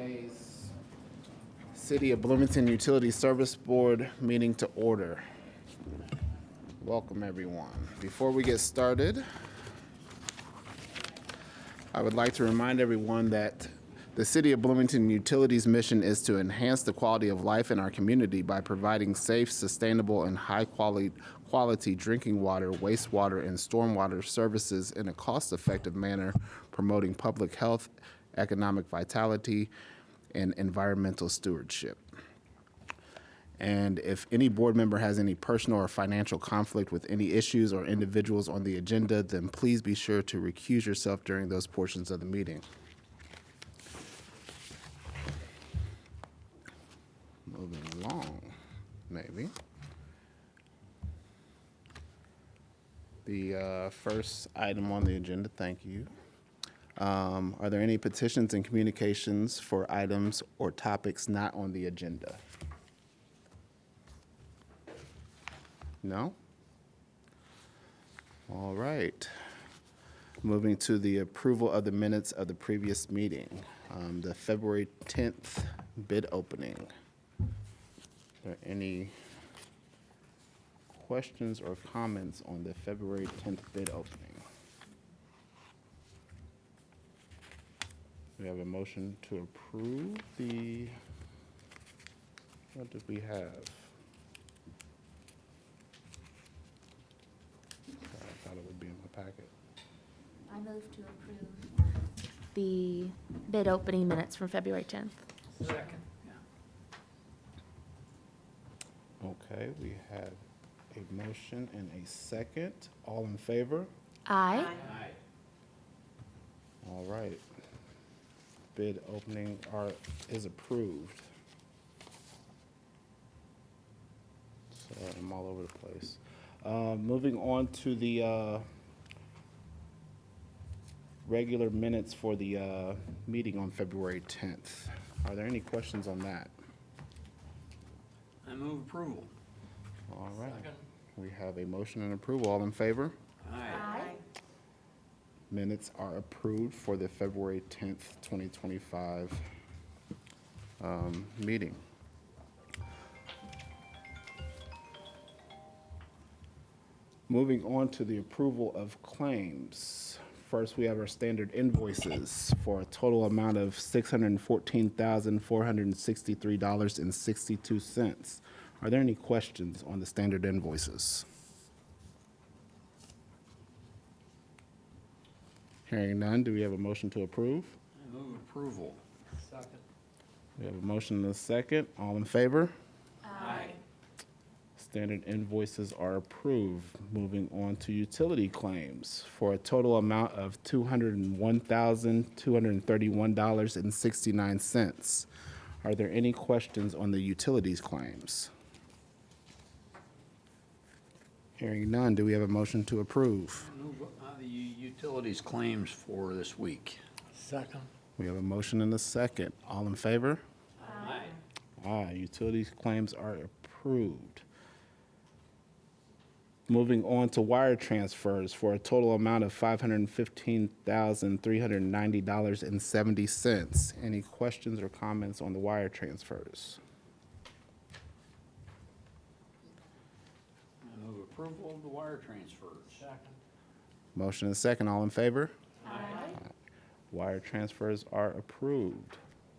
Today's City of Bloomington Utility Service Board meeting to order. Welcome, everyone. Before we get started, I would like to remind everyone that the City of Bloomington Utilities' mission is to enhance the quality of life in our community by providing safe, sustainable, and high-quality drinking water, wastewater, and stormwater services in a cost-effective manner, promoting public health, economic vitality, and environmental stewardship. And if any board member has any personal or financial conflict with any issues or individuals on the agenda, then please be sure to recuse yourself during those portions of the meeting. Moving along, maybe. The first item on the agenda, thank you. Are there any petitions and communications for items or topics not on the agenda? No? All right. Moving to the approval of the minutes of the previous meeting, the February 10th bid opening. Are there any questions or comments on the February 10th bid opening? We have a motion to approve the, what did we have? Sorry, I thought it would be in my packet. I move to approve the bid opening minutes from February 10th. Second. Okay, we have a motion and a second. All in favor? Aye. Aye. All right. Bid opening is approved. So I'm all over the place. Moving on to the regular minutes for the meeting on February 10th. Are there any questions on that? I move approval. All right. We have a motion and approval. All in favor? Aye. Minutes are approved for the February 10th, 2025 meeting. Moving on to the approval of claims. First, we have our standard invoices for a total amount of $614,463.62. Are there any questions on the standard invoices? Hearing none, do we have a motion to approve? I move approval. Second. We have a motion and a second. All in favor? Aye. Standard invoices are approved. Moving on to utility claims for a total amount of $201,231.69. Are there any questions on the utilities claims? Hearing none, do we have a motion to approve? I move the utilities claims for this week. Second. We have a motion and a second. All in favor? Aye. Aye, utilities claims are approved. Moving on to wire transfers for a total amount of $515,390.70. Any questions or comments on the wire transfers? I move approval of the wire transfers. Second. Motion and second, all in favor? Aye. Wire transfers are approved.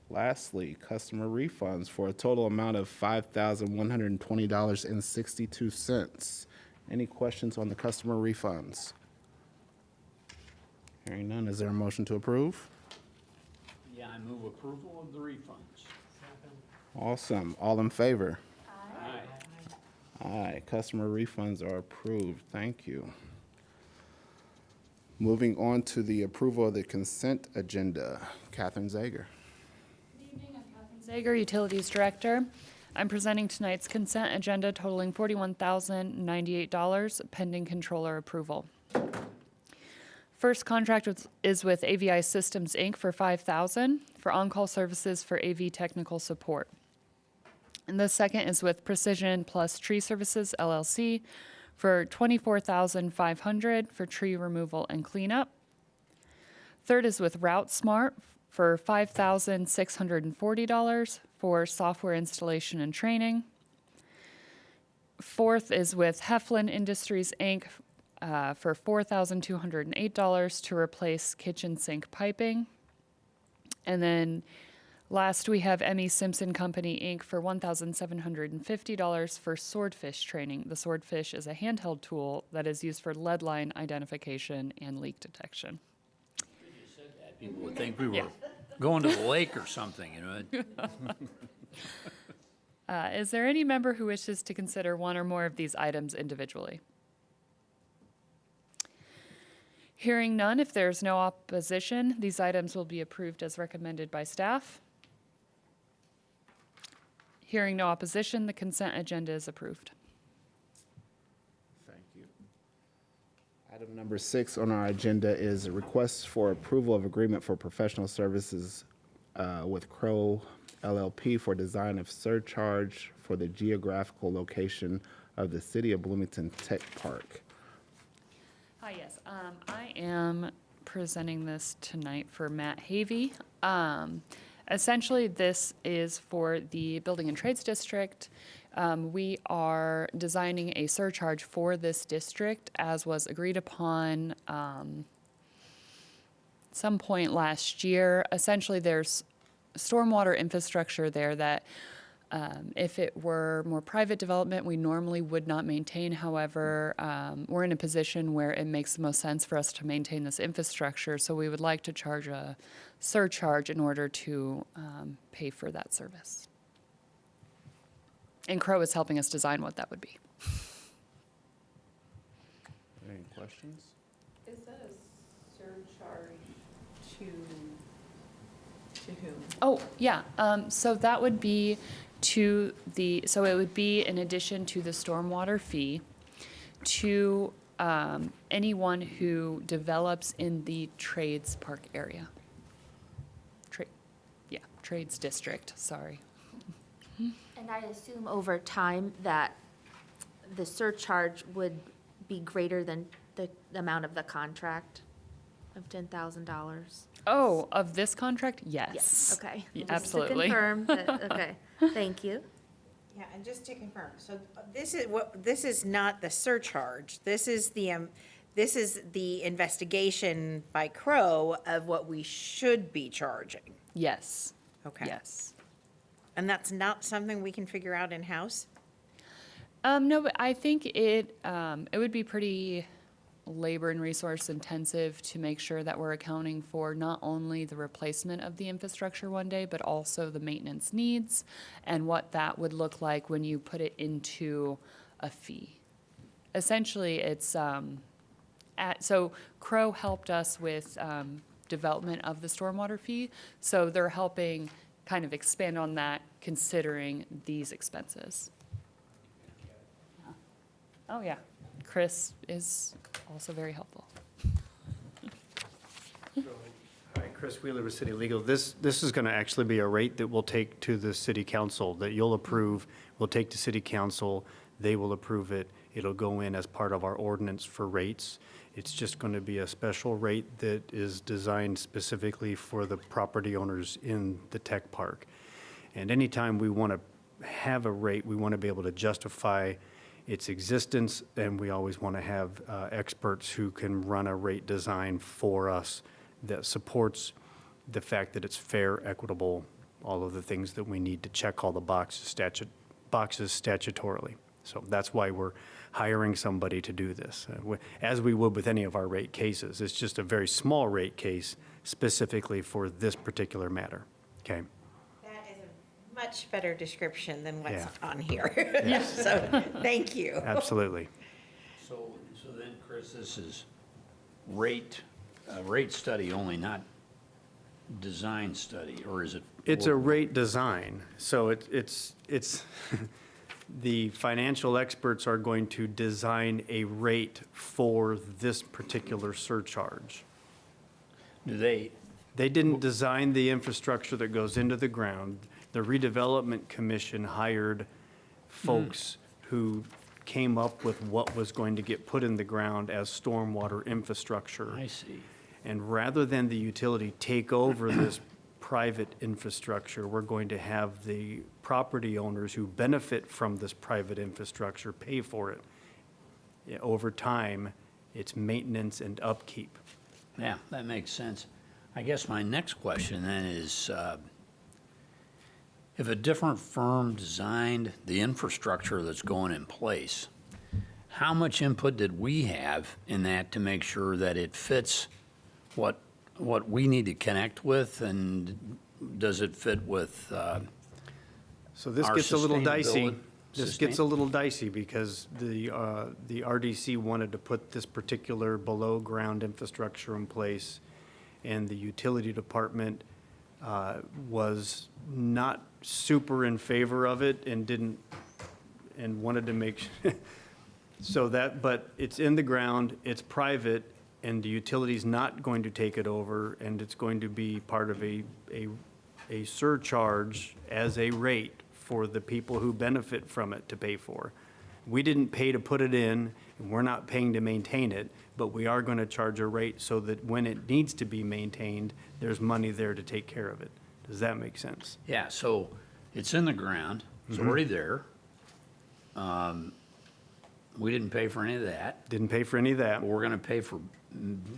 Lastly, customer refunds for a total amount of $5,120.62. Any questions on the customer refunds? Hearing none, is there a motion to approve? Yeah, I move approval of the refunds. Second. Awesome. All in favor? Aye. Aye. Customer refunds are approved. Thank you. Moving on to the approval of the consent agenda. Catherine Zager. Good evening, I'm Catherine Zager, Utilities Director. I'm presenting tonight's consent agenda totaling $41,098 pending controller approval. First contract is with AVI Systems, Inc. for $5,000 for on-call services for AV technical support. And the second is with Precision Plus Tree Services, LLC, for $24,500 for tree removal and cleanup. Third is with Route Smart for $5,640 for software installation and training. Fourth is with Heflin Industries, Inc., for $4,208 to replace kitchen sink piping. And then last, we have M.E. Simpson Company, Inc. for $1,750 for swordfish training. The swordfish is a handheld tool that is used for lead line identification and leak detection. People would think we were Yeah. going to the lake or something, you know? Is there any member who wishes to consider one or more of these items individually? Hearing none, if there's no opposition, these items will be approved as recommended by staff. Hearing no opposition, the consent agenda is approved. Thank you. Item number 6 on our agenda is a request for approval of agreement for professional services with Crow LLP for design of surcharge for the geographical location of the City of Bloomington Tech Park. Hi, yes. I am presenting this tonight for Matt Havey. Essentially, this is for the Building and Trades District. We are designing a surcharge for this district as was agreed upon some point last year. Essentially, there's stormwater infrastructure there that if it were more private development, we normally would not maintain. However, we're in a position where it makes the most sense for us to maintain this infrastructure, so we would like to charge a surcharge in order to pay for that service. And Crow is helping us design what that would be. Any questions? Is that a surcharge to whom? Oh, yeah, so that would be to the, so it would be in addition to the stormwater fee to anyone who develops in the trades park area. Trades district, sorry. And I assume over time that the surcharge would be greater than the amount of the contract of $10,000? Oh, of this contract? Yes. Yes, okay. Yeah, Just to absolutely. confirm that, okay, thank you. Yeah, and just to confirm, so this is not the surcharge. This is the investigation by Crow of what we should be charging. Yes. Okay. Yes. And that's not something we can figure out in-house? No, but I think it would be pretty labor and resource intensive to make sure that we're accounting for not only the replacement of the infrastructure one day, but also the maintenance needs and what that would look like when you put it into a fee. Essentially, it's so Crow helped us with development of the stormwater fee, so they're helping kind of expand on that considering these expenses. Oh, yeah. Chris is also very helpful. Hi, Chris Wheeler with City Legal. This is going to actually be a rate that we'll take to the city council, that you'll approve. We'll take to city council. They will approve it. It'll go in as part of our ordinance for rates. It's just going to be a special rate that is designed specifically for the property owners in the tech park. And anytime we want to have a rate, we want to be able to justify its existence, and we always want to have experts who can run a rate design for us that supports the fact that it's fair, equitable, all of the things that we need to check all the boxes statutorily. So that's why we're hiring somebody to do this, as we would with any of our rate cases. It's just a very small rate case specifically for this particular matter, okay? That is a much better description than what's Yeah. on here. So, thank you. Absolutely. So then, Chris, this is rate study only, not design study, or is it? It's a rate design, so it's the financial experts are going to design a rate for this particular surcharge. Do they, They didn't design the infrastructure that goes into the ground. The redevelopment commission hired folks who came up with what was going to get put in the ground as stormwater infrastructure. I see. And rather than the utility take over this private infrastructure. We're going to have the property owners who benefit from this private infrastructure pay for it. Yeah, over time, it's maintenance and upkeep. Yeah, that makes sense. I guess my next question then is, if a different firm designed the infrastructure that's going in place, how much input did we have in that to make sure that it fits what we need to connect with, and does it fit with, So this our gets a little dicey. sustainability- This gets a little dicey because the RDC wanted to put this particular below-ground infrastructure in place, and the utility department was not super in favor of it and didn't, and wanted to make, so that, but it's in the ground, it's private, and the utility's not going to take it over, and it's going to be part of a surcharge as a rate for the people who benefit from it to pay for. We didn't pay to put it in, and we're not paying to maintain it, but we are going to charge a rate so that when it needs to be maintained, there's money there to take care of it. Does that make sense? Yeah, so it's in the ground, it's already there. We didn't pay for any of that, Didn't pay for any of that. but we're gonna pay for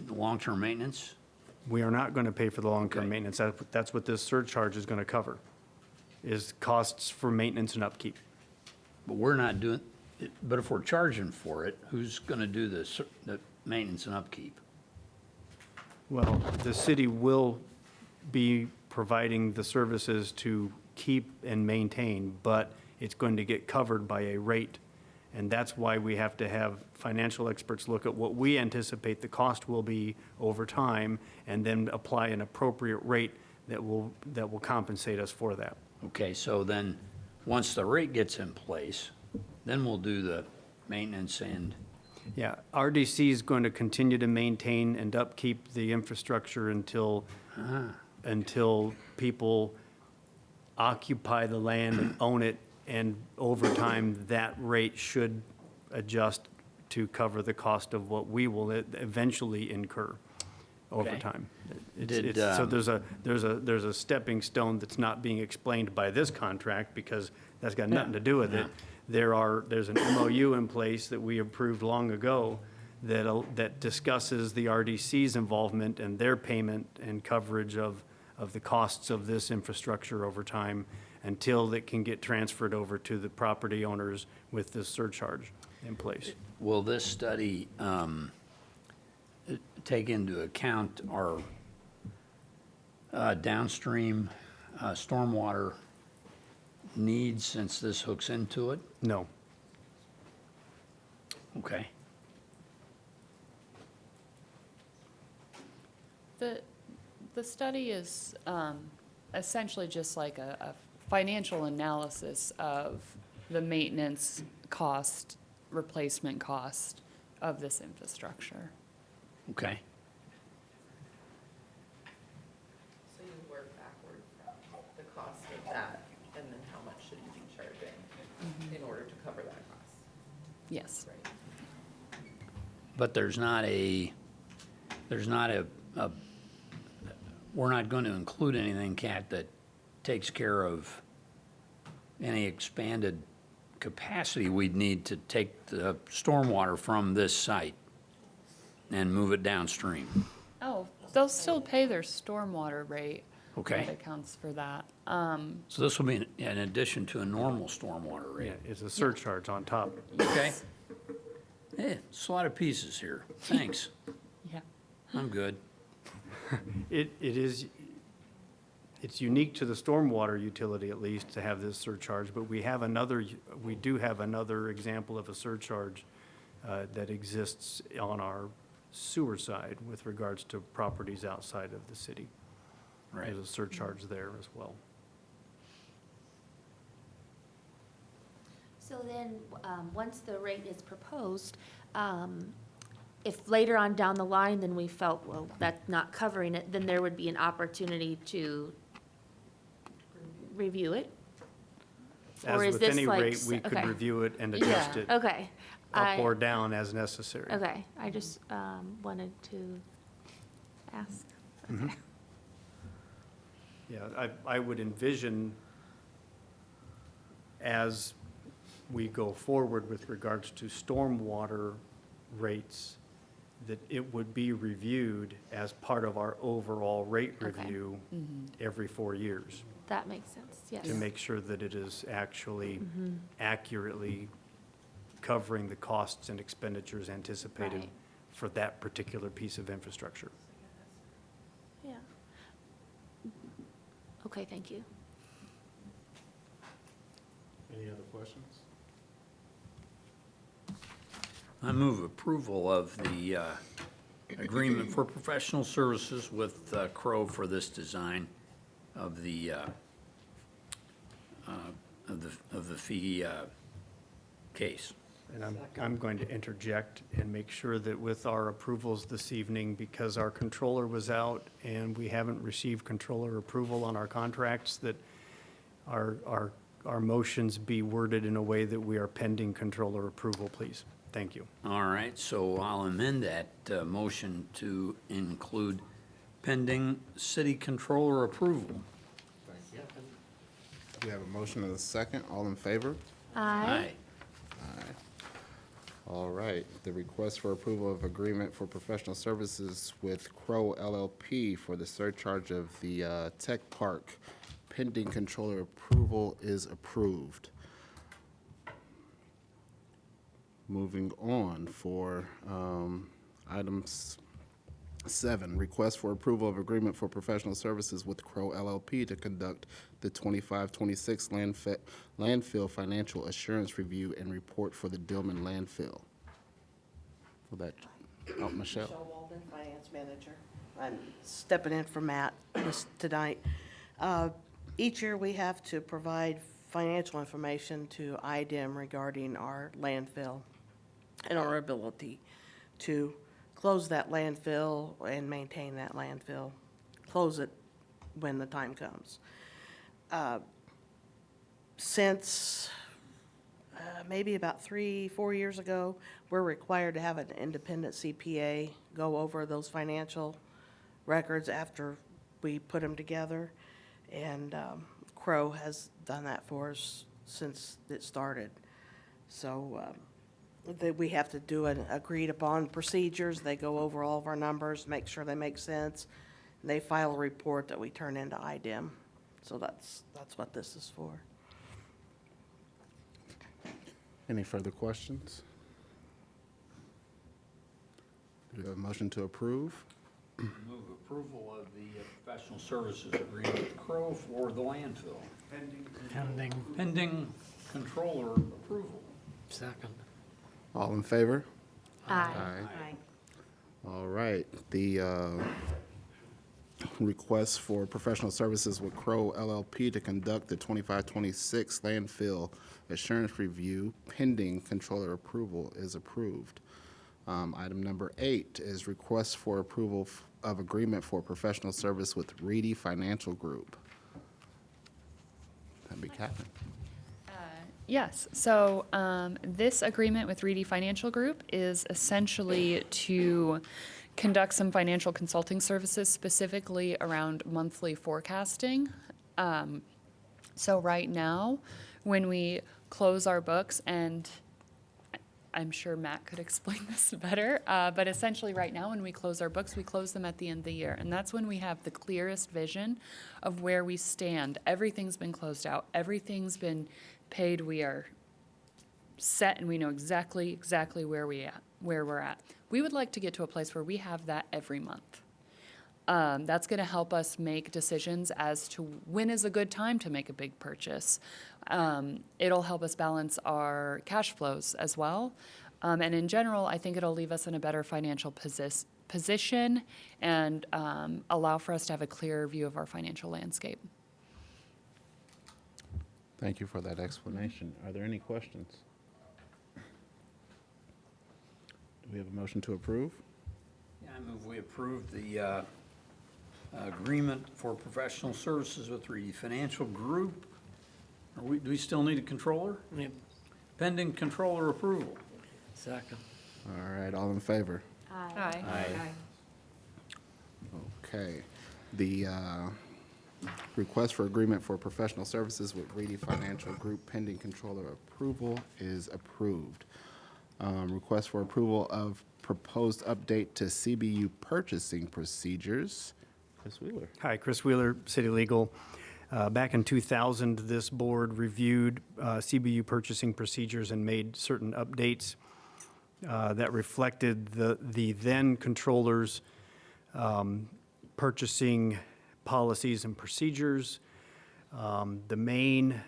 long-term maintenance? We are not going to pay for the long-term Okay. maintenance. That's what this surcharge is going to cover, is costs for maintenance and upkeep. But we're not doing, but if we're charging for it, who's gonna do the maintenance and upkeep? Well, the city will be providing the services to keep and maintain, but it's going to get covered by a rate. And that's why we have to have financial experts look at what we anticipate the cost will be over time, and then apply an appropriate rate that will compensate us for that. Okay, so then, once the rate gets in place, then we'll do the maintenance and, Yeah, RDC is going to continue to maintain and upkeep the infrastructure until people occupy the land and own it, and over time, that rate should adjust to cover the cost of what we will eventually incur over Okay. time. Did, So there's a stepping stone that's not being explained by this contract, because that's got nothing to do with it. There's an MOU in place that we approved long ago that discusses the RDC's involvement and their payment and coverage of the costs of this infrastructure over time, until it can get transferred over to the property owners with this surcharge in place. will this study take into account our downstream stormwater needs, since this hooks into it? No. Okay. The study is essentially just like a financial analysis of the maintenance cost, replacement cost of this infrastructure. Okay. So you work backward from the cost of that, and then how much should you be charging in order to cover that cost? Yes. Right. But there's not a, we're not going to include anything, Kat, that takes care of any expanded capacity we'd need to take the stormwater from this site and move it downstream. Oh, they'll still pay their stormwater rate. Okay. That accounts for that. So this will be in addition to a normal stormwater Yeah, rate. it's a surcharge on top. Okay? Hey, it's a lot of pieces here. Thanks. Yeah. I'm good. It's unique to the stormwater utility, at least, to have this surcharge, but we do have another example of a surcharge that exists on our sewer side with regards to properties outside of the city. Right. There's a surcharge there as well. So then, once the rate is proposed, if later on down the line, then we felt, well, that's not covering it, then there would be an opportunity to review it? As Or is with this any like rate, we could okay. review it and adjust it Okay. up or down as necessary. Okay, I just wanted to ask. Okay. Yeah, I would envision as we go forward with regards to stormwater rates, that it would be reviewed as part of our overall rate Okay. review every 4 years That makes sense, yes. to make sure that it is actually accurately covering the costs and expenditures anticipated Right. for that particular piece of infrastructure. Yeah. Okay, thank you. Any other questions? I move approval of the agreement for professional services with Crow for this design of the fee case. And I'm going to interject and make sure that with our approvals this evening, because our controller was out and we haven't received controller approval on our contracts, that our motions be worded in a way that we are pending controller approval, please. Thank you. All right, so I'll amend that motion to include pending city controller approval. Thank you. We have a motion and a second. All in favor? Aye. All right. The request for approval of agreement for professional services with Crow LLP for the surcharge of the Tech Park pending controller approval is approved. Moving on for items 7, request for approval of agreement for professional services with Crow LLP to conduct the 25-26 landfill financial assurance review and report for the Dillman landfill. For that, Michelle. Michelle Walden, Finance Manager. I'm stepping in for Matt tonight. Each year, we have to provide financial information to IDEM regarding our landfill and our ability to close that landfill and maintain that landfill, close it when the time comes. Since maybe about 3-4 years ago, we're required to have an independent CPA go over those financial records after we put them together. And Crow has done that for us since it started. So that we have to do an agreed upon procedures. They go over all of our numbers, make sure they make sense. And they file a report that we turn into IDEM. So that's what this is for. Any further questions? Do we have a motion to approve? Move approval of the professional services agreement with Crow for the landfill. Pending controller approval. All in favor? Aye. Aye. All right. The request for professional services with Crow LLP to conduct the 25-26 landfill assurance review pending controller approval is approved. Item number 8 is request for approval of agreement for professional service with Reedy Financial Group. That'd be Captain. Yes, so this agreement with Reedy Financial Group is essentially to conduct some financial consulting services specifically around monthly forecasting. So right now, when we close our books, and I'm sure Matt could explain this better, but essentially right now when we close our books, we close them at the end of the year. And that's when we have the clearest vision of where we stand. Everything's been closed out. Everything's been paid. We are set and we know exactly where we're at. We would like to get to a place where we have that every month. That's going to help us make decisions as to when is a good time to make a big purchase. It'll help us balance our cash flows as well. And in general, I think it'll leave us in a better financial position and allow for us to have a clearer view of our financial landscape. Thank you for that explanation. Are there any questions? Do we have a motion to approve? Yeah, I move we approve the agreement for professional services with Reedy Financial Group. Do we still need a controller? Pending controller approval. All right, all in favor? Aye. Aye. Okay. The Request for agreement for professional services with Reedy Financial Group pending controller approval is approved. Request for approval of proposed update to CBU purchasing procedures. Chris Wheeler. Hi, Chris Wheeler, City Legal. Back in 2000, this board reviewed CBU purchasing procedures and made certain updates that reflected the then controller's purchasing policies and procedures. The main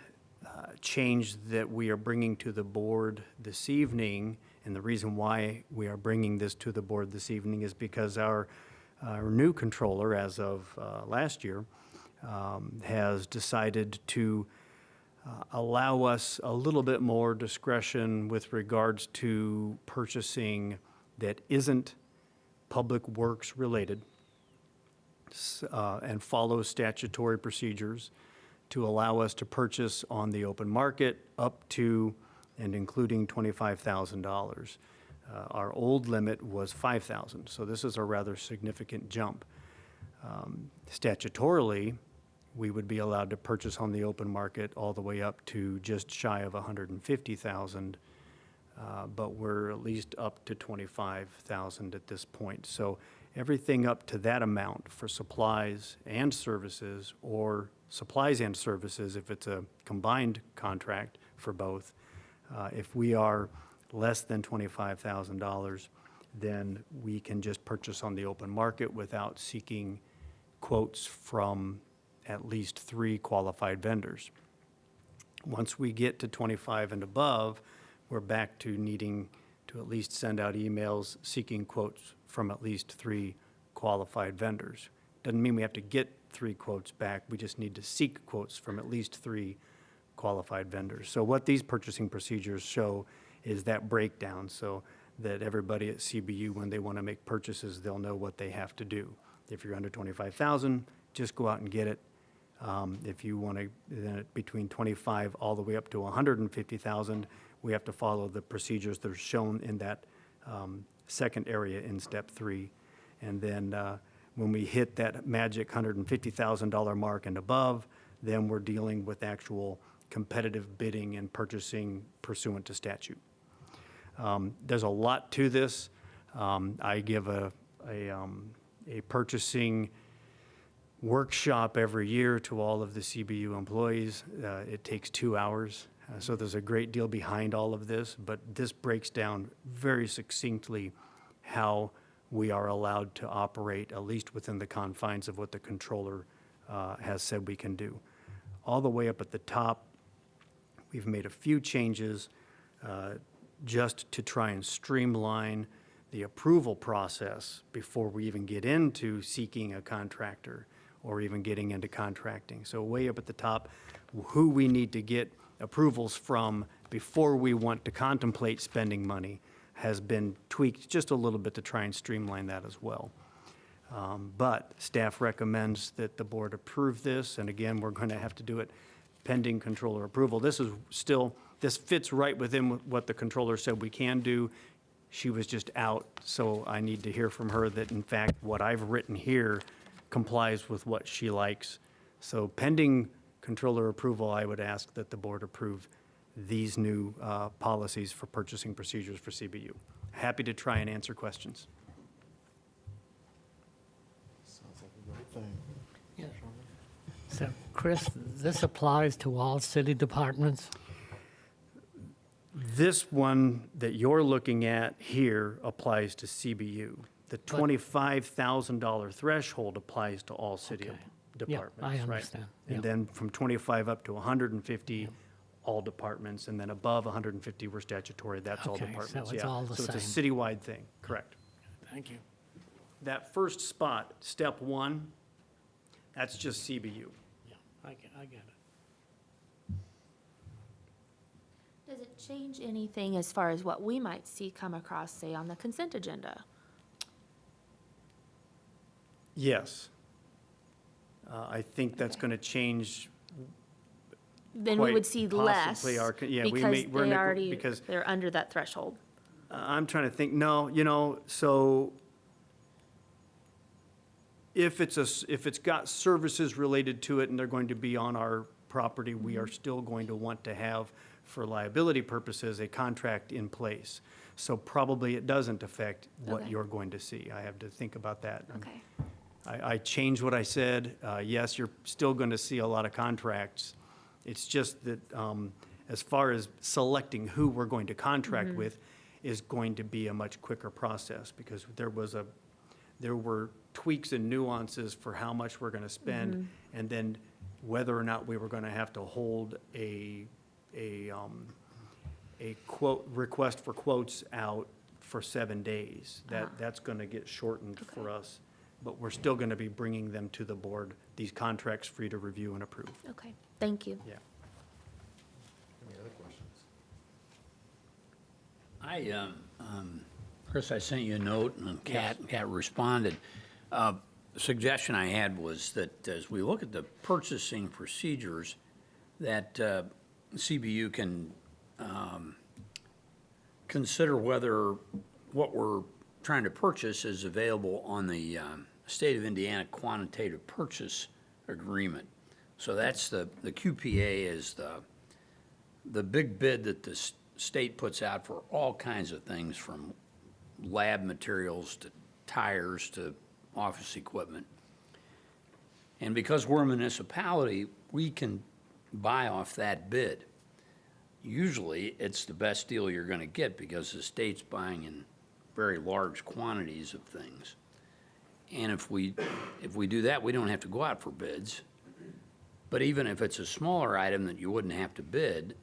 change that we are bringing to the board this evening, and the reason why we are bringing this to the board this evening is because our new controller, as of last year, has decided to allow us a little bit more discretion with regards to purchasing that isn't public works related and follows statutory procedures to allow us to purchase on the open market up to and including $25,000. Our old limit was $5,000, so this is a rather significant jump. Statutorily, we would be allowed to purchase on the open market all the way up to just shy of $150,000, but we're at least up to $25,000 at this point. So everything up to that amount for supplies and services, or supplies and services if it's a combined contract for both, if we are less than $25,000, then we can just purchase on the open market without seeking quotes from at least 3 qualified vendors. Once we get to 25 and above, we're back to needing to at least send out emails seeking quotes from at least 3 qualified vendors. Doesn't mean we have to get 3 quotes back, we just need to seek quotes from at least 3 qualified vendors. So what these purchasing procedures show is that breakdown, so that everybody at CBU, when they want to make purchases, they'll know what they have to do. If you're under 25,000, just go out and get it. If you want to, then between 25 all the way up to 150,000, we have to follow the procedures that are shown in that second area in step 3. And then when we hit that magic $150,000 mark and above, then we're dealing with actual competitive bidding and purchasing pursuant to statute. There's a lot to this. I give a purchasing workshop every year to all of the CBU employees. It takes 2 hours, so there's a great deal behind all of this, but this breaks down very succinctly how we are allowed to operate, at least within the confines of what the controller has said we can do. All the way up at the top, we've made a few changes just to try and streamline the approval process before we even get into seeking a contractor or even getting into contracting. So way up at the top, who we need to get approvals from before we want to contemplate spending money has been tweaked just a little bit to try and streamline that as well. But staff recommends that the board approve this, and again, we're going to have to do it pending controller approval. This fits right within what the controller said we can do. She was just out, so I need to hear from her that in fact what I've written here complies with what she likes. So pending controller approval, I would ask that the board approve these new policies for purchasing procedures for CBU. Happy to try and answer questions. Sounds like a great thing. Yeah. So, Chris, this applies to all city departments? This one that you're looking at here applies to CBU. The $25,000 threshold applies to all city Okay. departments, I right? understand. And Yeah. then from 25 up to 150, all departments, and then above 150 were statutory, that's all Okay, so departments. it's Yeah. all the So it's a same. citywide thing, correct. Thank you. That first spot, step 1, that's just CBU. Yeah, I get it. Does it change anything as far as what we might see come across, say, on the consent agenda? Yes. I think that's going to change. Then we Quite would see less possibly our yeah, we because may- we're they neg- already, because- they're under that threshold. I'm trying to think, no, so if it's got services related to it and they're going to be on our property, we are still going to want to have, for liability purposes, a contract in place. So probably it doesn't affect what Okay. you're going to see. I have to think about that. Okay. I changed what I said. Yes, you're still going to see a lot of contracts. It's just that as far as selecting who we're going to contract with is going to be a much quicker process because there were tweaks and nuances for how much we're going to spend and then whether or not we were going to have to hold a quote, request for quotes out for 7 days. That's going to get shortened for us. But we're still going to be bringing them to the board, these contracts for you to review and approve. Okay, thank you. Yeah. Any other questions? Chris, I sent you a note, and Kat responded. The suggestion I had was that as we look at the purchasing procedures, that CBU can consider whether what we're trying to purchase is available on the State of Indiana Quantitative Purchase Agreement. So that's the QPA is the big bid that the state puts out for all kinds of things, from lab materials to tires to office equipment. And because we're a municipality, we can buy off that bid. Usually, it's the best deal you're gonna get because the state's buying in very large quantities of things. And if we do that, we don't have to go out for bids. But even if it's a smaller item that you wouldn't have to bid,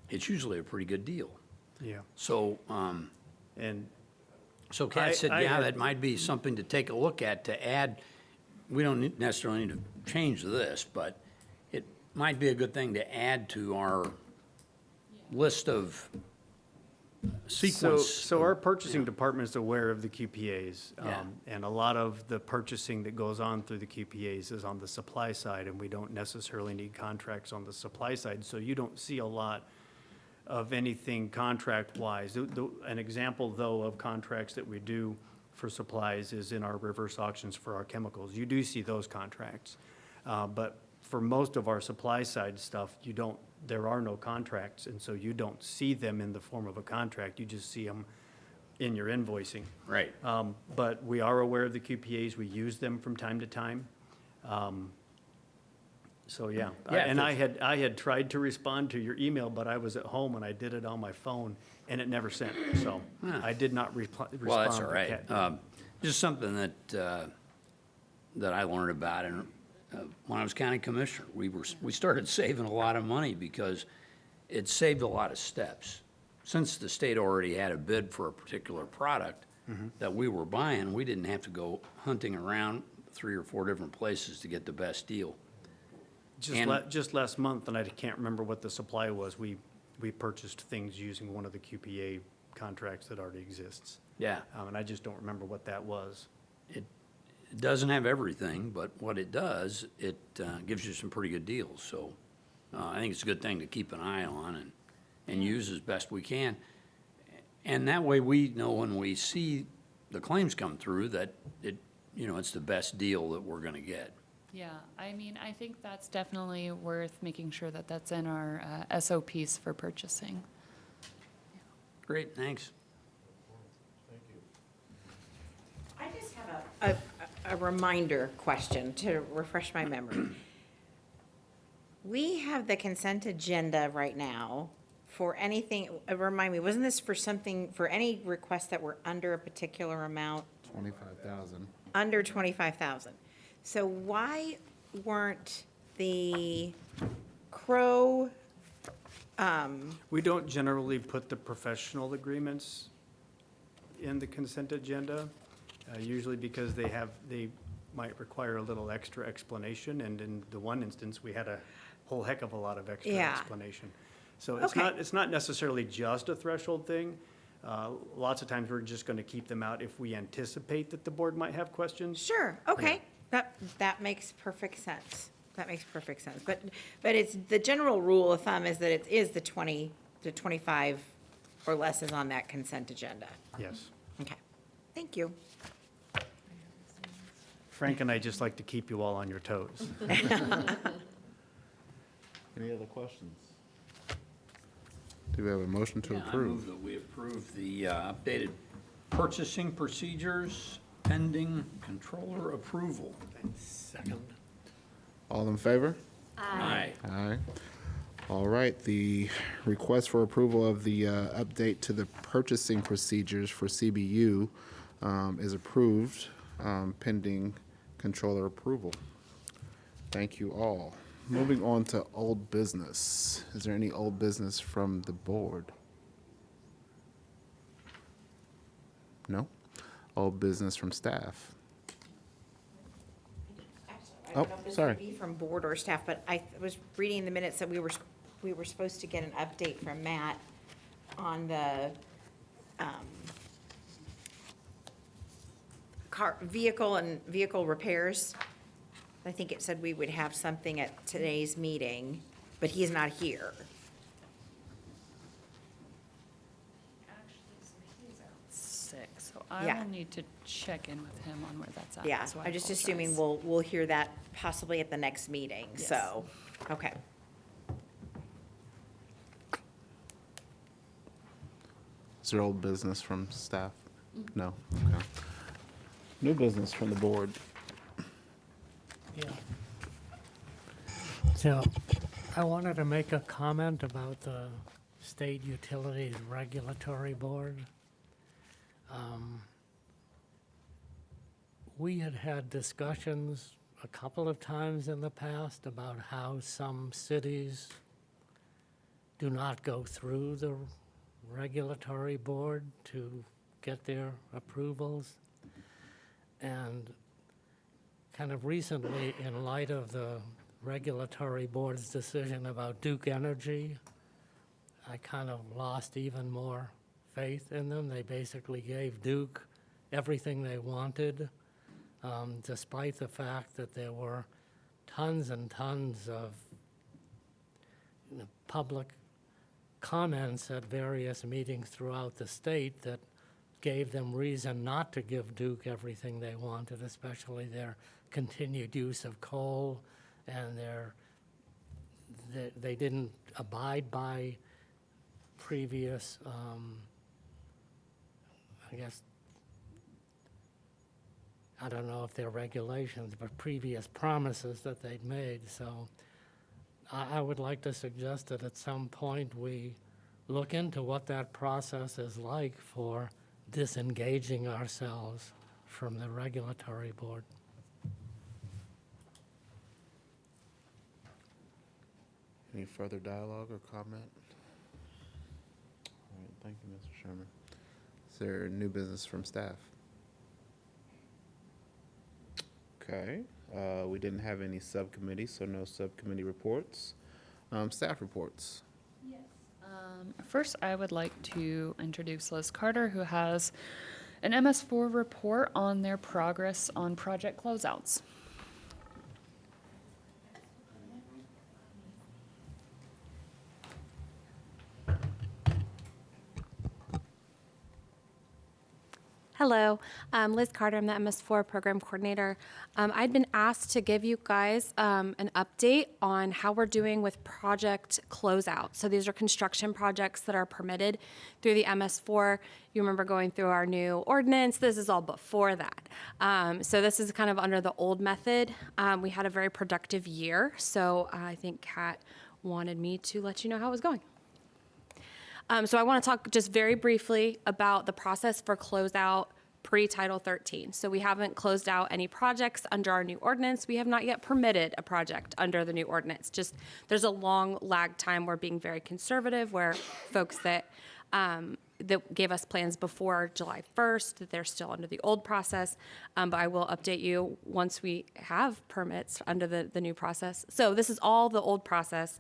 it's usually a pretty good deal. Yeah. So, And so Kat said, I yeah, had- that might be something to take a look at to add. We don't necessarily need to change this, but it might be a good thing to add to our list of sequence. So our purchasing department is aware of the QPAs. Yeah. And a lot of the purchasing that goes on through the QPAs is on the supply side, and we don't necessarily need contracts on the supply side. So you don't see a lot of anything contract-wise. An example, though, of contracts that we do for supplies is in our reverse auctions for our chemicals. You do see those contracts. But for most of our supply side stuff, there are no contracts, and so you don't see them in the form of a contract. You just see them in your invoicing. Right. But we are aware of the QPAs. We use them from time to time. So, yeah. Yeah, And I had tried to respond to your email, but I was at home and I did it on my phone, and it never sent. So I did not respond. Well, that's all but right. Kat- Just something that I learned about, and when I was county commissioner, we started saving a lot of money because it saved a lot of steps. Since the state already had a bid for a particular product that we were buying, we didn't have to go hunting around 3 or 4 different places to get the best deal. Just last month, and I can't remember what the supply was, we purchased things using one of the QPA contracts that already exists. Yeah. And I just don't remember what that was. It doesn't have everything, but what it does, it gives you some pretty good deals. So I think it's a good thing to keep an eye on and use as best we can. And that way we know when we see the claims come through that it's the best deal that we're gonna get. Yeah, I mean, I think that's definitely worth making sure that that's in our SOPs for purchasing. Great, thanks. I just have a reminder question to refresh my memory. We have the consent agenda right now for anything, remind me, wasn't this for something, for any requests that were under a particular amount, 25,000. under 25,000? So why weren't the Crow, We don't generally put the professional agreements in the consent agenda, usually because they might require a little extra explanation, and in the one instance, we had a whole heck of a lot of extra Yeah. explanation. So Okay. it's not necessarily just a threshold thing. Lots of times, we're just going to keep them out if we anticipate that the board might have questions. sure, okay, that makes perfect sense. That makes perfect sense. But it's, the general rule of thumb is that it is the 25 or less is on that consent agenda. Yes. Okay, thank you. Frank and I just like to keep you all on your toes. Any other questions? Do we have a motion to Yeah, I approve? move that we approve the updated purchasing procedures pending controller approval. Second. All in favor? Aye. Aye. All right, the request for approval of the update to the purchasing procedures for CBU is approved pending controller approval. Thank you all. Moving on to old business. Is there any old business from the board? No? Old business from staff? I don't know if this sorry. would be from board or staff, but I was reading the minutes that we were supposed to get an update from Matt on the vehicle repairs. I think it said we would have something at today's meeting, but he's not here. Sick, so I Yeah. will need to check in with him on where that's at. Yeah, so I I'm just assuming apologize. we'll hear that possibly at the next meeting, Yes. so, okay. Is there old business from staff? No? Okay. New business from the board? Yeah. So I wanted to make a comment about the State Utilities Regulatory Board. We had had discussions a couple of times in the past about how some cities do not go through the regulatory board to get their approvals. And kind of recently, in light of the regulatory board's decision about Duke Energy, I kind of lost even more faith in them. They basically gave Duke everything they wanted, despite the fact that there were tons and tons of public comments at various meetings throughout the state that gave them reason not to give Duke everything they wanted, especially their continued use of coal and they didn't abide by previous, I guess, I don't know if they're regulations, but previous promises that they'd made. So I would like to suggest that at some point we look into what that process is like for disengaging ourselves from the regulatory board. Any further dialogue or comment? All right, thank you, Mr. Sherman. Is there new business from staff? Okay, we didn't have any subcommittees, so no subcommittee reports. Staff reports. First, I would like to introduce Liz Carter, who has an MS4 report on their progress on project closeouts. Hello, I'm Liz Carter. I'm the MS4 Program Coordinator. I'd been asked to give you guys an update on how we're doing with project closeout. So these are construction projects that are permitted through the MS4. You remember going through our new ordinance. This is all before that. So this is kind of under the old method. We had a very productive year, so I think Kat wanted me to let you know how it was going. So I want to talk just very briefly about the process for closeout pre-Title 13. So we haven't closed out any projects under our new ordinance. We have not yet permitted a project under the new ordinance. Just there's a long lag time. We're being very conservative where folks that gave us plans before July 1st, that they're still under the old process. But I will update you once we have permits under the new process. So this is all the old process.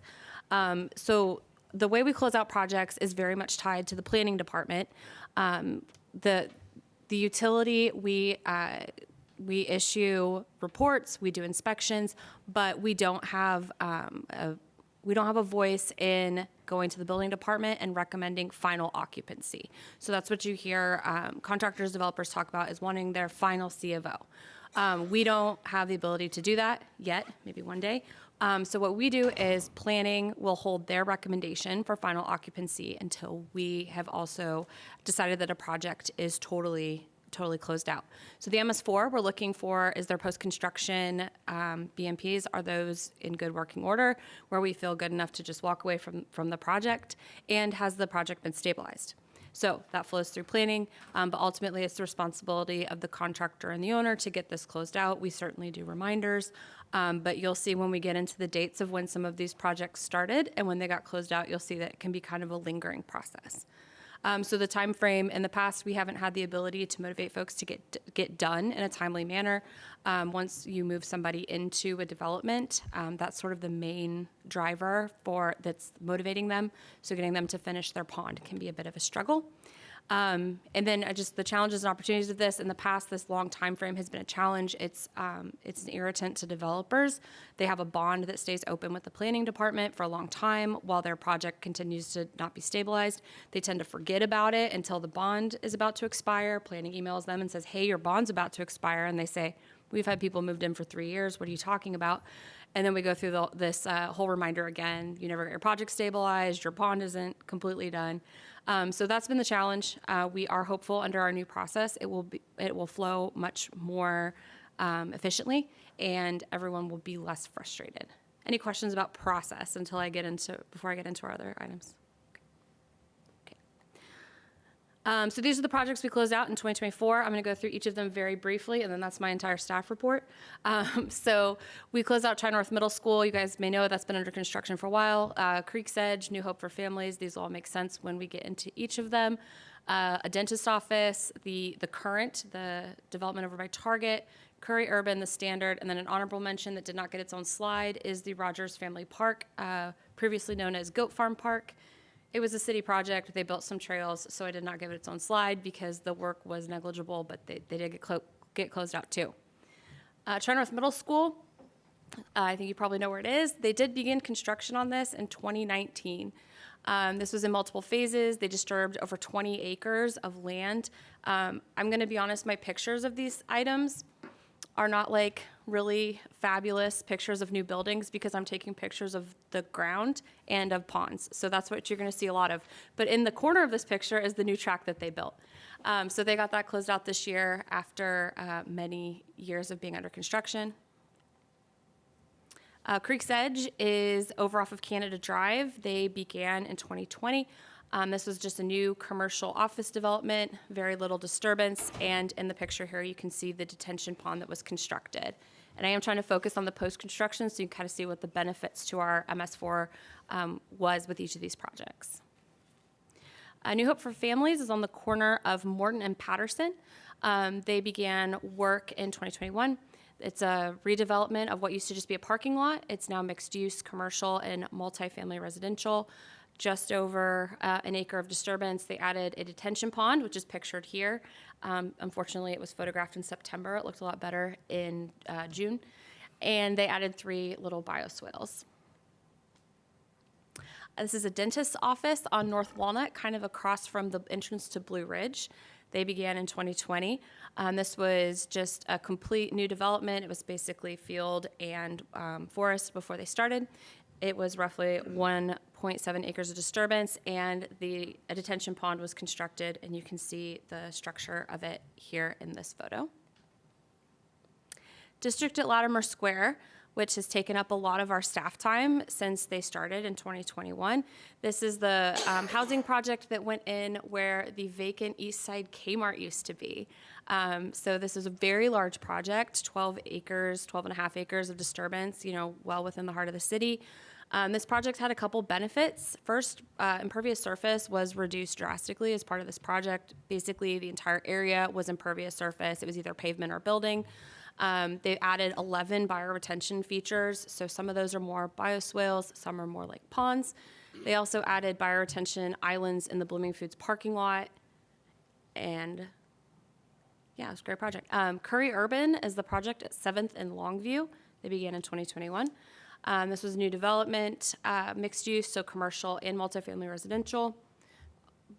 So the way we close out projects is very much tied to the planning department. The utility, we issue reports, we do inspections, but we don't have a voice in going to the building department and recommending final occupancy. So that's what you hear contractors, developers talk about is wanting their final C of O. We don't have the ability to do that yet, maybe one day. So what we do is planning will hold their recommendation for final occupancy until we have also decided that a project is totally closed out. So the MS4 we're looking for is their post-construction BMPs. Are those in good working order where we feel good enough to just walk away from the project? And has the project been stabilized? So that flows through planning, but ultimately it's the responsibility of the contractor and the owner to get this closed out. We certainly do reminders, but you'll see when we get into the dates of when some of these projects started and when they got closed out, you'll see that it can be kind of a lingering process. So the time frame in the past, we haven't had the ability to motivate folks to get done in a timely manner. Once you move somebody into a development, that's sort of the main driver that's motivating them. So getting them to finish their pond can be a bit of a struggle. And then just the challenges and opportunities of this in the past, this long time frame has been a challenge. It's an irritant to developers. They have a bond that stays open with the planning department for a long time while their project continues to not be stabilized. They tend to forget about it until the bond is about to expire. Planning emails them and says, hey, your bond's about to expire. And they say, we've had people moved in for 3 years. What are you talking about? And then we go through this whole reminder again. You never got your project stabilized. Your bond isn't completely done. So that's been the challenge. We are hopeful under our new process it will flow much more efficiently, and everyone will be less frustrated. Any questions about process before I get into our other items? So these are the projects we closed out in 2024. I'm going to go through each of them very briefly, and then that's my entire staff report. So we closed out Tri-North Middle School. You guys may know that's been under construction for a while. Creek's Edge, New Hope for Families. These will all make sense when we get into each of them. A dentist's office, the development over by Target, Curry Urban, the Standard, and then an honorable mention that did not get its own slide is the Rogers Family Park, previously known as Goat Farm Park. It was a city project. They built some trails, so I did not give it its own slide because the work was negligible, but they did get closed out too. Tri-North Middle School, I think you probably know where it is. They did begin construction on this in 2019. This was in multiple phases. They disturbed over 20 acres of land. I'm going to be honest, my pictures of these items are not like really fabulous pictures of new buildings because I'm taking pictures of the ground and of ponds. So that's what you're going to see a lot of. But in the corner of this picture is the new track that they built. So they got that closed out this year after many years of being under construction. Creek's Edge is over off of Canada Drive. They began in 2020. This was just a new commercial office development, very little disturbance, and in the picture here you can see the detention pond that was constructed. And I am trying to focus on the post-construction so you can kind of see what the benefits to our MS4 was with each of these projects. New Hope for Families is on the corner of Morton and Patterson. They began work in 2021. It's a redevelopment of what used to just be a parking lot. It's now mixed-use, commercial, and multifamily residential. Just over an acre of disturbance. They added a detention pond, which is pictured here. Unfortunately, it was photographed in September. It looked a lot better in June. And they added 3 little bioswales. This is a dentist's office on North Walnut, kind of across from the entrance to Blue Ridge. They began in 2020. This was just a complete new development. It was basically field and forest before they started. It was roughly 1.7 acres of disturbance, and a detention pond was constructed, and you can see the structure of it here in this photo. District at Latimer Square, which has taken up a lot of our staff time since they started in 2021. This is the housing project that went in where the vacant East Side Kmart used to be. So this is a very large project, 12 and a half acres of disturbance, well within the heart of the city. This project had a couple benefits. First, impervious surface was reduced drastically as part of this project. Basically, the entire area was impervious surface. It was either pavement or building. They added 11 bioretention features, so some of those are more bioswales, some are more like ponds. They also added bioretention islands in the Bloomington Foods parking lot, and yeah, it was a great project. Curry Urban is the project at 7th and Longview. They began in 2021. This was a new development, mixed use, so commercial and multifamily residential.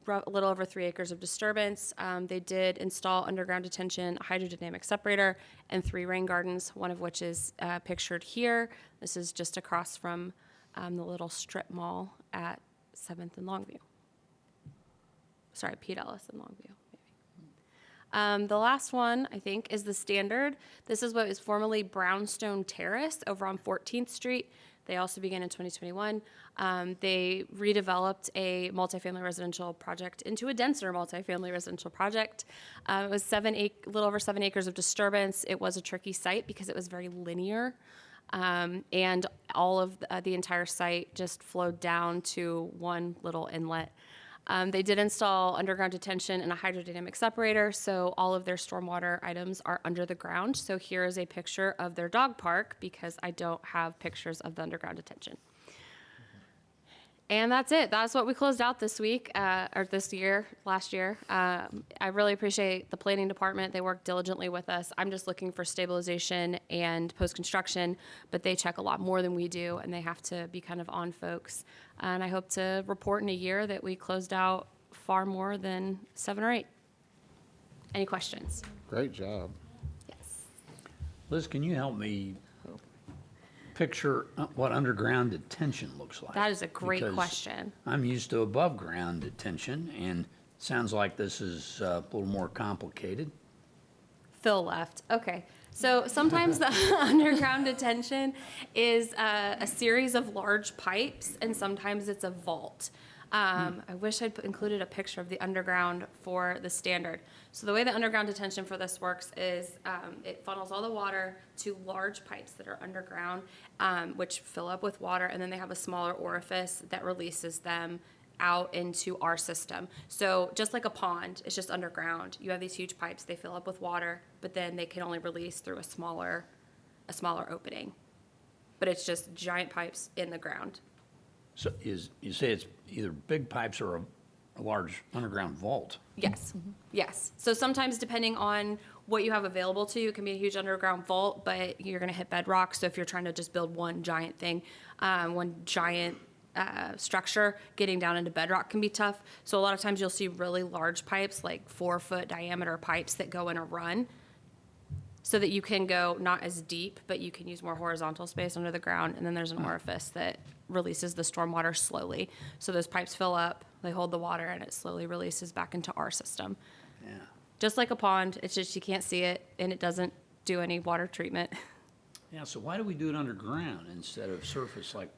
a little over 3 acres of disturbance. They did install underground detention, a hydrodynamic separator, and 3 rain gardens, one of which is pictured here. This is just across from the little strip mall at 7th and Longview. Sorry, Pete Ellis and Longview, maybe. The last one, I think, is the Standard. This is what is formerly Brownstone Terrace over on 14th Street. They also began in 2021. They redeveloped a multifamily residential project into a denser multifamily residential project. It was a little over 7 acres of disturbance. It was a tricky site because it was very linear. And all of the entire site just flowed down to one little inlet. They did install underground detention and a hydrodynamic separator, so all of their stormwater items are under the ground. So here is a picture of their dog park because I don't have pictures of the underground detention. And that's it. That's what we closed out this week, or last year. I really appreciate the planning department. They work diligently with us. I'm just looking for stabilization and post-construction, but they check a lot more than we do, and they have to be kind of on folks. And I hope to report in a year that we closed out far more than 7 or 8. Any questions? Great job. Yes. Liz, can you help me picture what underground detention looks like? That is a great Because question. I'm used to above ground detention, and sounds like this is a little more complicated. Phil left. Okay. So sometimes the underground detention is a series of large pipes, and sometimes it's a vault. I wish I'd included a picture of the underground for the Standard. So the way the underground detention for this works is it funnels all the water to large pipes that are underground, which fill up with water, and then they have a smaller orifice that releases them out into our system. So just like a pond, it's just underground. You have these huge pipes, they fill up with water, but then they can only release through a smaller opening. But it's just giant pipes in the ground. So you say it's either big pipes or a large underground vault? Yes, yes. So sometimes depending on what you have available to you, it can be a huge underground vault, but you're gonna hit bedrock. So if you're trying to just build one giant thing, one giant structure, getting down into bedrock can be tough. So a lot of times you'll see really large pipes, like 4-foot diameter pipes that go in a run, so that you can go not as deep, but you can use more horizontal space under the ground. And then there's an orifice that releases the stormwater slowly. So those pipes fill up, they hold the water, and it slowly releases back into our system. Yeah. Just like a pond, it's just you can't see it, and it doesn't do any water treatment. Yeah, so why do we do it underground instead of surface like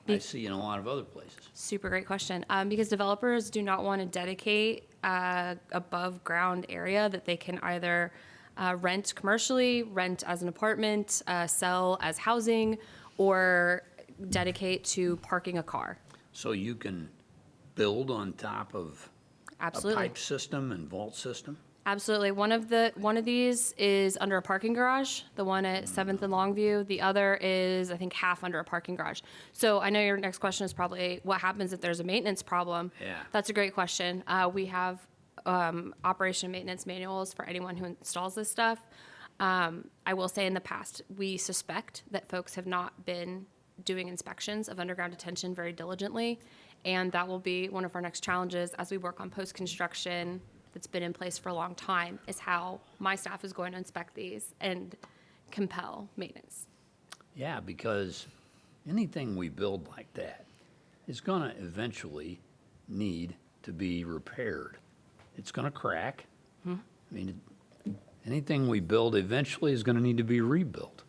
I see in a lot of other places? Super great question. Because developers do not want to dedicate above ground area that they can either rent commercially, rent as an apartment, sell as housing, or dedicate to parking a car. So you can build on top of Absolutely. a pipe system and vault system? Absolutely. One of these is under a parking garage, the one at 7th and Longview. The other is, I think, half under a parking garage. So I know your next question is probably what happens if there's a maintenance problem. Yeah. That's a great question. We have operation and maintenance manuals for anyone who installs this stuff. I will say in the past, we suspect that folks have not been doing inspections of underground detention very diligently, and that will be one of our next challenges as we work on post-construction that's been in place for a long time, is how my staff is going to inspect these and compel maintenance. Yeah, because anything we build like that is going to eventually need to be repaired. It's going to crack. I mean, anything we build eventually is going to need to be rebuilt.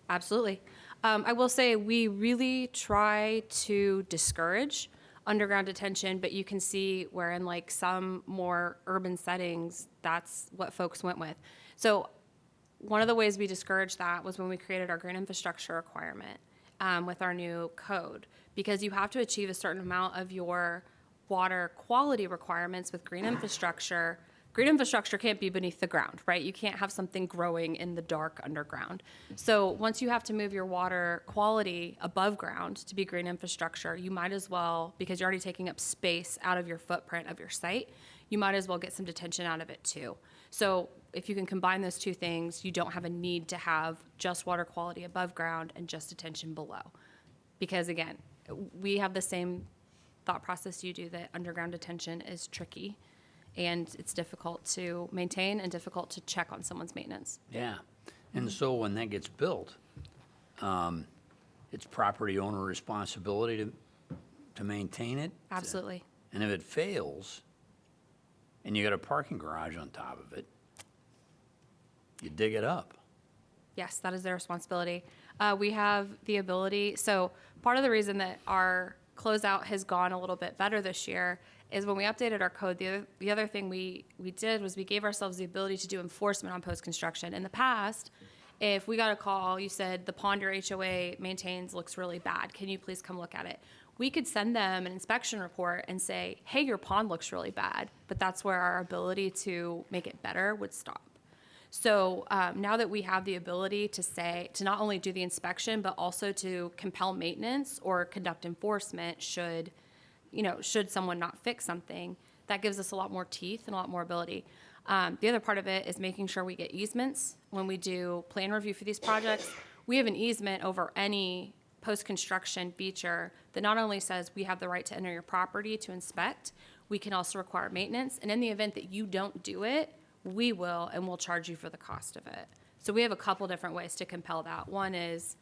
Absolutely. I will say we really try to discourage underground detention, but you can see where in like some more urban settings, that's what folks went with. So one of the ways we discouraged that was when we created our green infrastructure requirement with our new code, because you have to achieve a certain amount of your water quality requirements with green infrastructure. Green infrastructure can't be beneath the ground, right? You can't have something growing in the dark underground. So once you have to move your water quality above ground to be green infrastructure, you might as well, because you're already taking up space out of your footprint of your site, you might as well get some detention out of it too. So if you can combine those two things, you don't have a need to have just water quality above ground and just detention below. Because again, we have the same thought process you do that underground detention is tricky, and it's difficult to maintain and difficult to check on someone's maintenance. Yeah. And so when that gets built, it's property owner responsibility to maintain it? Absolutely. And if it fails, and you got a parking garage on top of it, you dig it up. Yes, that is their responsibility. We have the ability, so part of the reason that our closeout has gone a little bit better this year is when we updated our code, the other thing we did was we gave ourselves the ability to do enforcement on post-construction. In the past, if we got a call, you said the pond your HOA maintains looks really bad, can you please come look at it? We could send them an inspection report and say, hey, your pond looks really bad, but that's where our ability to make it better would stop. So now that we have the ability to not only do the inspection, but also to compel maintenance or conduct enforcement should someone not fix something, that gives us a lot more teeth and a lot more ability. The other part of it is making sure we get easements. When we do plan review for these projects, we have an easement over any post-construction feature that not only says we have the right to enter your property to inspect, we can also require maintenance. And in the event that you don't do it, we will, and we'll charge you for the cost of it. So we have a couple different ways to compel that. One is,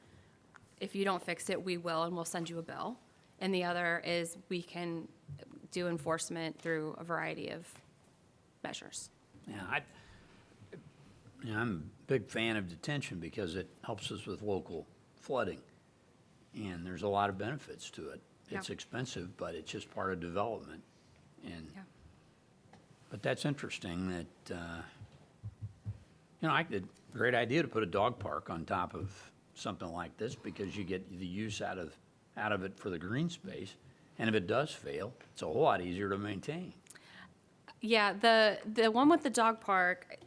if you don't fix it, we will, and we'll send you a bill. And the other is we can do enforcement through a variety of measures. Yeah, I'm a big fan of detention because it helps us with local flooding. And there's a lot of benefits to it. It's Yeah. expensive, but it's just part of development. And Yeah. But that's interesting that, great idea to put a dog park on top of something like this because you get the use out of it for the green space. And if it does fail, it's a whole lot easier to maintain. Yeah, the one with the dog park,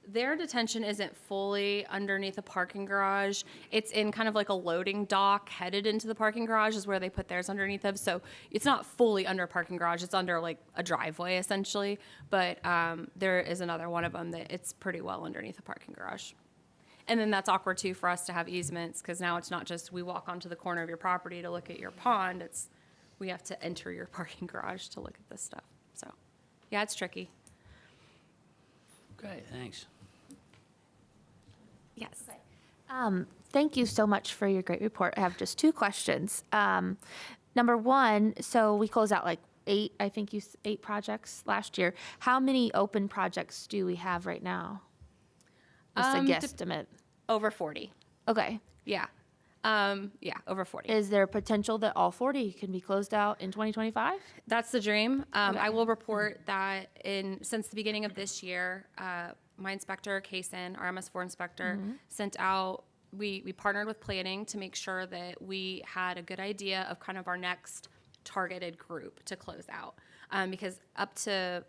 their detention isn't fully underneath a parking garage. It's in kind of like a loading dock headed into the parking garage is where they put theirs underneath of. So it's not fully under a parking garage. It's under like a driveway essentially. But there is another one of them that it's pretty well underneath a parking garage. And then that's awkward too for us to have easements because now it's not just we walk onto the corner of your property to look at your pond. We have to enter your parking garage to look at this stuff. So yeah, it's tricky. Okay, thanks. Yes. Thank you so much for your great report. I have just two questions. Number one, so we closed out like 8 projects last year. How many open projects do we have right now? Just a guesstimate. Over 40. Okay. Yeah. Over 40. Is there potential that all 40 can be closed out in 2025? That's the dream. I will report that since the beginning of this year, my inspector, Kaysen, our MS4 inspector, sent out, we partnered with planning to make sure that we had a good idea of kind of our next targeted group to close out. Because up to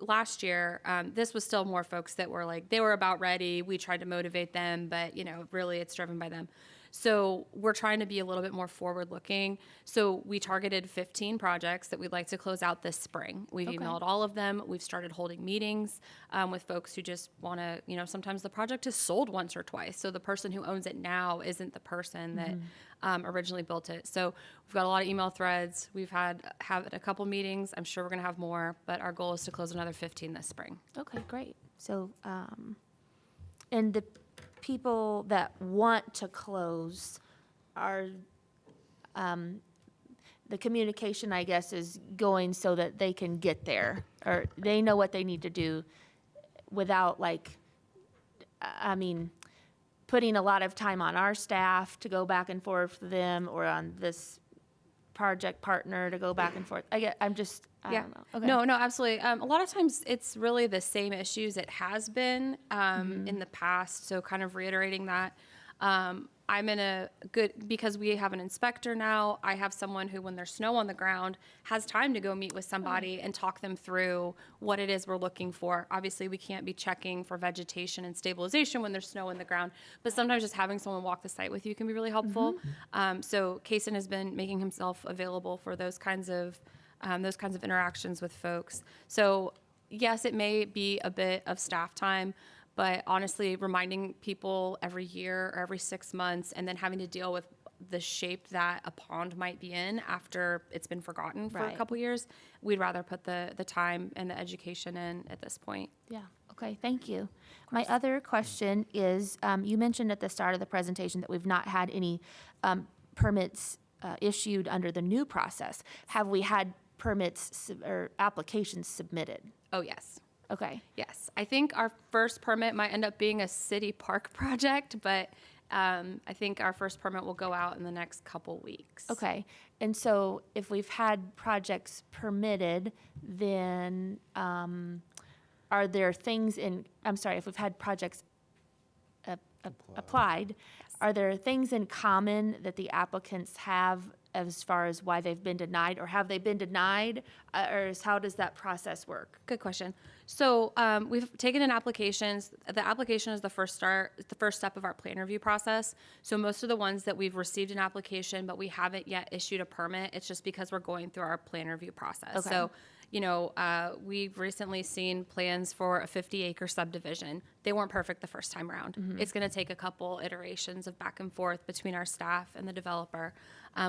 last year, this was still more folks that were like, they were about ready. We tried to motivate them, but really it's driven by them. So we're trying to be a little bit more forward-looking. So we targeted 15 projects that we'd like to close out this spring. We've emailed all of them. We've started holding meetings with folks who just want to, sometimes the project is sold once or twice. So the person who owns it now isn't the person that originally built it. So we've got a lot of email threads. We've had a couple meetings. I'm sure we're going to have more, but our goal is to close another 15 this spring. Okay, great. So, and the people that want to close are, the communication, I guess, is going so that they can get there, or they know what they need to do without putting a lot of time on our staff to go back and forth with them or on this project partner to go back and forth. I don't know. Okay. No, absolutely. A lot of times it's really the same issues it has been in the past. So kind of reiterating that. I'm in a good, because we have an inspector now, I have someone who, when there's snow on the ground, has time to go meet with somebody and talk them through what it is we're looking for. Obviously, we can't be checking for vegetation and stabilization when there's snow in the ground, but sometimes just having someone walk the site with you can be really helpful. So Kaysen has been making himself available for those kinds of interactions with folks. So yes, it may be a bit of staff time, but honestly, reminding people every year or every 6 months and then having to deal with the shape that a pond might be in after it's been forgotten for a Right. couple years. We'd rather put the time and the education in at this point. Yeah, okay, thank you. My other question is, you mentioned at the start of the presentation that we've not had any permits issued under the new process. Have we had permits or applications submitted? Oh, yes. Okay, Yes. I think our first permit might end up being a city park project, but I think our first permit will go out in the next couple weeks. okay. And so if we've had projects permitted, then are there things if we've had projects applied, are there things in common that the applicants have as far as why they've been denied, or have they been denied, how does that process work? Good question. So we've taken in applications. The application is the first step of our plan review process. So most of the ones that we've received an application, but we haven't yet issued a permit, it's just because we're going through our plan review process. Okay. So, we've recently seen plans for a 50-acre subdivision. They weren't perfect the first time around. It's going to take a couple iterations of back and forth between our staff and the developer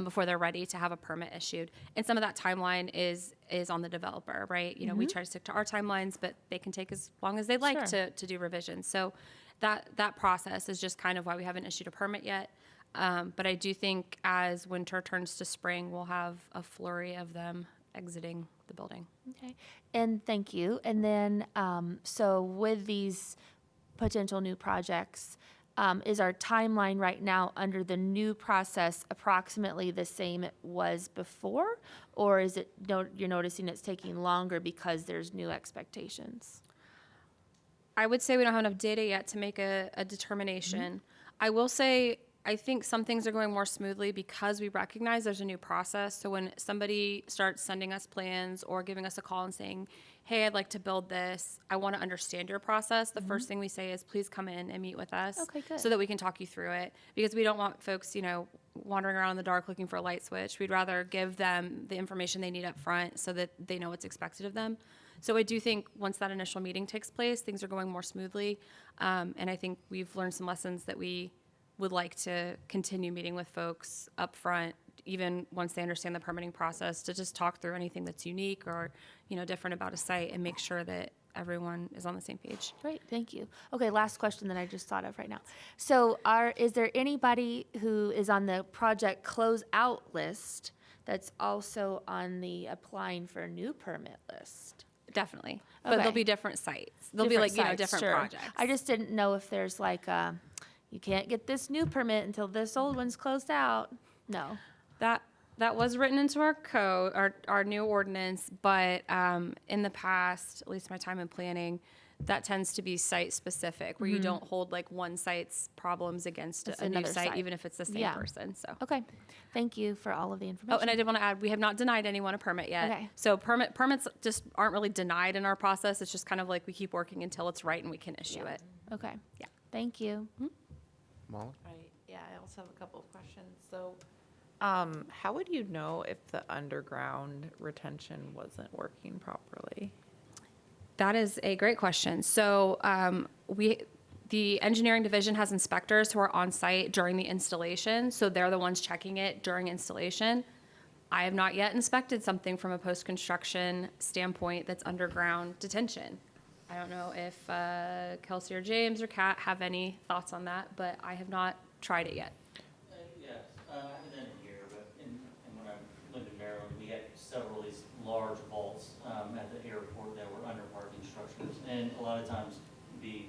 before they're ready to have a permit issued. And some of that timeline is on the developer, right? We try to stick to our timelines, but they can take as long as they'd like Sure. to do revisions. So that process is just kind of why we haven't issued a permit yet. But I do think as winter turns to spring, we'll have a flurry of them exiting the building. Okay, and thank you. And then, so with these potential new projects, is our timeline right now under the new process approximately the same it was before? Or is it, you're noticing it's taking longer because there's new expectations? I would say we don't have enough data yet to make a determination. I will say, I think some things are going more smoothly because we recognize there's a new process. So when somebody starts sending us plans or giving us a call and saying, hey, I'd like to build this, I want to understand your process, the first thing we say is, please come in and meet with us. Okay, good. So that we can talk you through it. Because we don't want folks, wandering around in the dark looking for a light switch. We'd rather give them the information they need up front so that they know what's expected of them. So I do think once that initial meeting takes place, things are going more smoothly. And I think we've learned some lessons that we would like to continue meeting with folks up front, even once they understand the permitting process, to just talk through anything that's unique or, different about a site and make sure that everyone is on the same page. Great, thank you. Okay, last question that I just thought of right now. So is there anybody who is on the project closeout list that's also on the applying for a new permit list? Definitely. But Okay. there'll be different sites. There'll be Different like, sites, different sure. projects. I just didn't know if there's like you can't get this new permit until this old one's closed out. No. That was written into our code, our new ordinance, but in the past, at least my time in planning, that tends to be site specific, where you don't hold like one site's problems against That's a new another site, site. even if it's the same Yeah. person. So. Okay. Thank you for all of the Oh, information. and I did want to add, we have not denied anyone a permit yet. Okay. So permits just aren't really denied in our process. It's just kind of like we keep working until it's right and we can issue it. Okay. Yeah. Thank you. Molly? Right, yeah, I also have a couple of questions. So, how would you know if the underground retention wasn't working properly? That is a great question. So the engineering division has inspectors who are on site during the installation, so they're the ones checking it during installation. I have not yet inspected something from a post-construction standpoint that's underground detention. I don't know if Kelsey or James or Kat have any thoughts on that, but I have not tried it yet. Yes, I haven't done it here, but and when I lived in Maryland, we had several of these large vaults at the airport that were under parking structures. And a lot of times the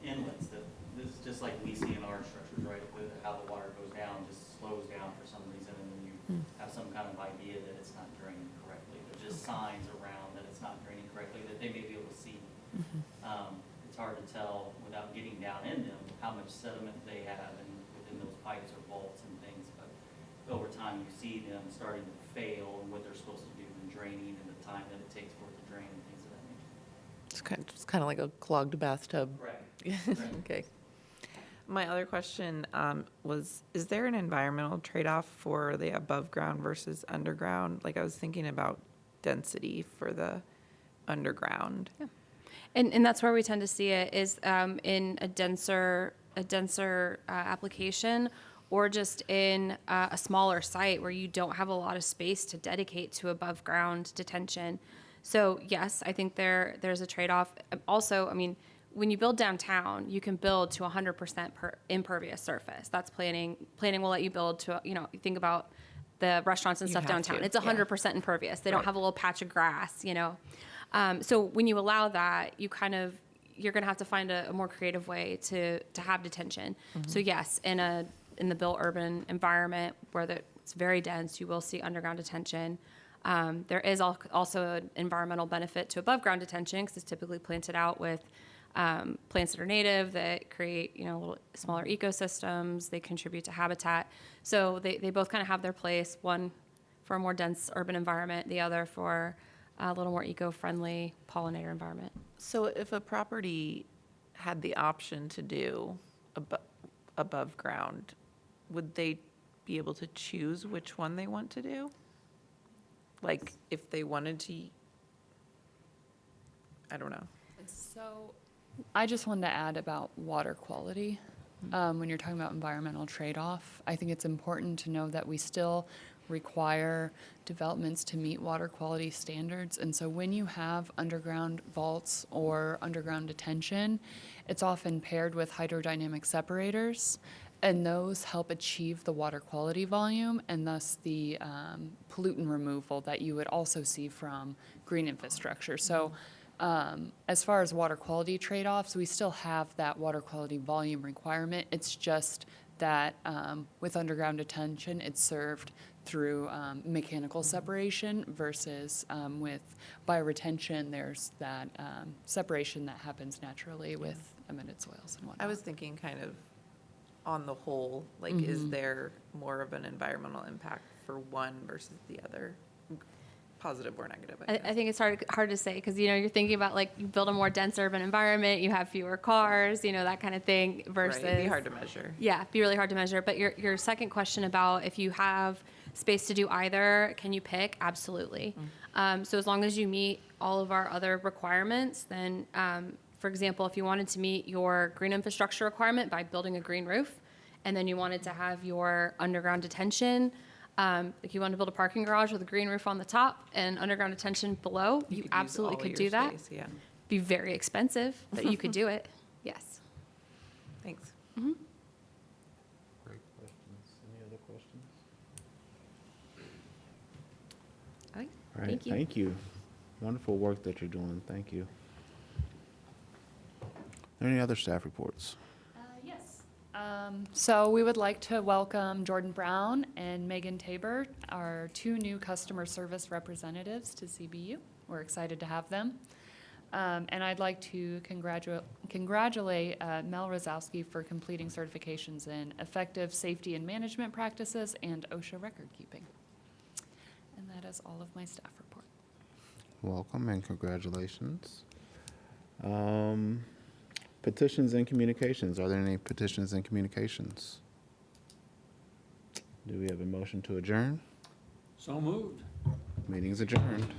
inlets, this is just like we see in our structures, right? With how the water goes down, just slows down for some reason, and then you have some kind of idea that it's not draining correctly. There's just signs around that it's not draining correctly that they may be able to see. It's hard to tell without getting down in them how much sediment they have and within those pipes or vaults and things. But over time, you see them starting to fail and what they're supposed to do in draining and the time that it takes for it to drain and things of that nature. It's kind of like a clogged bathtub. Right. Okay. My other question was, is there an environmental trade-off for the above ground versus underground? Like I was thinking about density for the underground. Yeah. And that's where we tend to see it is in a denser application or just in a smaller site where you don't have a lot of space to dedicate to above ground detention. So yes, I think there's a trade-off. Also, I mean, when you build downtown, you can build to 100% impervious surface. That's planning. Planning will let you build to, you think about the restaurants and You stuff have downtown. to, It's 100% impervious. They don't Right. have a little patch of grass, So when you allow that, you're going to have to find a more creative way to have detention. So yes, in the built urban environment where it's very dense, you will see underground detention. There is also an environmental benefit to above ground detention because it's typically planted out with plants that are native that create, little smaller ecosystems. They contribute to habitat. So they both kind of have their place, one for a more dense urban environment, the other for a little more eco-friendly pollinator environment. So if a property had the option to do above ground, would they be able to choose which one they want to do? Like if they wanted to, I don't know. So I just wanted to add about water quality. When you're talking about environmental trade-off, I think it's important to know that we still require developments to meet water quality standards. And so when you have underground vaults or underground detention, it's often paired with hydrodynamic separators, and those help achieve the water quality volume and thus the pollutant removal that you would also see from green infrastructure. So as far as water quality trade-offs, we still have that water quality volume requirement. It's just that with underground detention, it's served through mechanical separation versus with bioretention, there's that separation that happens naturally with amended soils and whatnot. I was thinking kind of on the whole, like, is there more of an environmental impact for one versus the other? Positive or negative, I guess. I think it's hard to say because, you're thinking about like you build a more dense urban environment, you have fewer cars, that kind of thing versus. Right, it'd be hard to measure. Yeah, it'd be really hard to measure. But your second question about if you have space to do either, can you pick? Absolutely. So as long as you meet all of our other requirements, then, for example, if you wanted to meet your green infrastructure requirement by building a green roof, and then you wanted to have your underground detention, if you wanted to build a parking garage with a green roof on the top and underground detention below, you could use absolutely all could your do that. space, yeah. Be very expensive, but you could do it. Yes. Thanks. Great questions. Any other questions? All right. All right, Thank you. thank you. Wonderful work that you're doing. Thank you. Any other staff reports? Yes. So we would like to welcome Jordan Brown and Megan Tabor, our two new customer service representatives to CBU. We're excited to have them. And I'd like to congratulate Mel Rozowski for completing certifications in effective safety and management practices and OSHA record keeping. And that is all of my staff report. Welcome and congratulations. Petitions and communications. Are there any petitions and communications? Do we have a motion to adjourn? So moved. Meeting's adjourned.